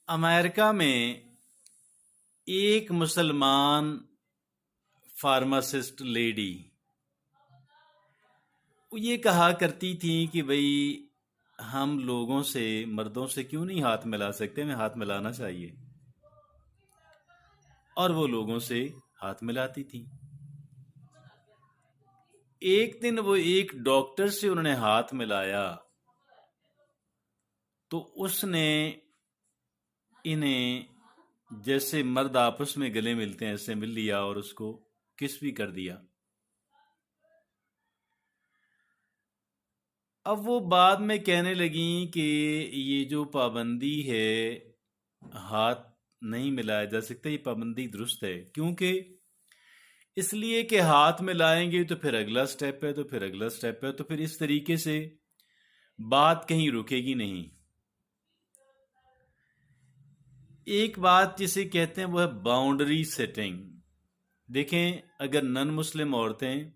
America में एक मुसलमान फार्मासिस्ट लेडी वो ये कहा करती थी कि भाई हम लोगों से, मर्दों से क्यों नहीं हाथ मिला सकते, हमें हाथ मिलाना चाहिए। और वो लोगों से हाथ मिलाती थी। एक दिन वो एक डॉक्टर से उन्होंने हाथ मिलाया तो उसने इन्हें जैसे मर्द आपस में गले मिलते हैं ऐसे मिल लिया और उसको किस भी कर दिया। अब वो बाद में कहने लगी कि ये जो पाबंदी है, हाथ नहीं मिलाया जा सकता, ये पाबंदी दुरुस्त है। क्योंकि इसलिए कि हाथ मिलाएंगे तो फिर अगला स्टेप है, तो फिर अगला स्टेप है, तो फिर इस तरीके से बात कहीं रुकेगी नहीं। एक बात जिसे कहते हैं वो है बाउंड्री सेटिंग। देखें, अगर नन मुस्लिम औरतें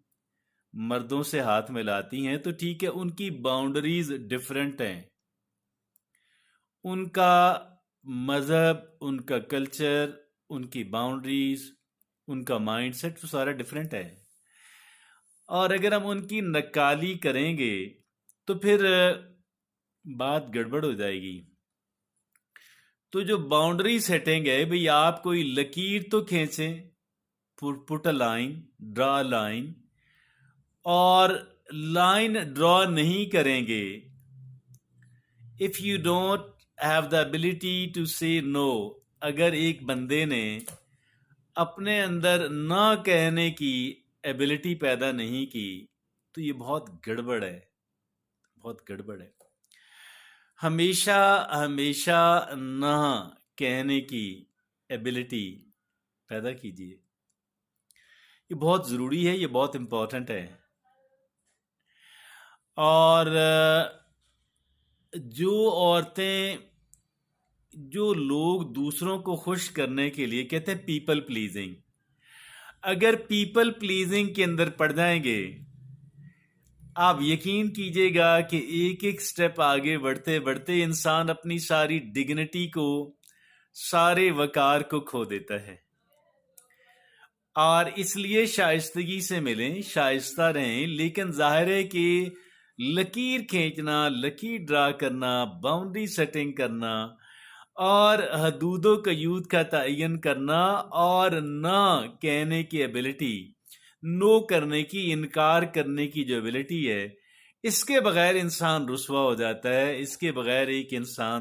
मर्दों से हाथ मिलाती हैं तो ठीक है, उनकी बाउंड्रीज डिफरेंट हैं। उनका मज़हब, उनका कल्चर, उनकी बाउंड्रीज, उनका माइंडसेट तो सारा डिफरेंट है। और अगर हम उनकी नक्काली करेंगे तो फिर बात गड़बड़ हो जाएगी। तो जो बाउंड्री सेटिंग है, भाई आप कोई लकीर तो खींचें, put a line, draw a line, और लाइन ड्रॉ नहीं करेंगे, if you don't have the ability to say no, अगर एक बंदे ने अपने अंदर ना कहने की एबिलिटी पैदा नहीं की तो ये बहुत गड़बड़ है, बहुत गड़बड़ है। हमेशा हमेशा ना कहने की एबिलिटी पैदा कीजिए। ये बहुत ज़रूरी है, ये बहुत इम्पोर्टेंट है। और जो औरतें, जो लोग दूसरों को खुश करने के लिए कहते हैं पीपल प्लीजिंग, अगर पीपल प्लीजिंग के अंदर पड़ जाएंगे, आप यकीन कीजिएगा कि एक एक स्टेप आगे बढ़ते बढ़ते इंसान अपनी सारी डिग्निटी को, सारे वकार को खो देता है। और इसलिए शाइस्तगी से मिलें, शाइस्ता रहें, लेकिन जाहिर है कि लकीर खींचना, लकीर ड्रा करना, बाउंड्री सेटिंग करना और हदूदों कयूद का तयन करना और ना कहने की एबिलिटी, नो करने की, इनकार करने की जो एबिलिटी है, इसके बगैर इंसान रुस्वा हो जाता है। इसके बगैर एक इंसान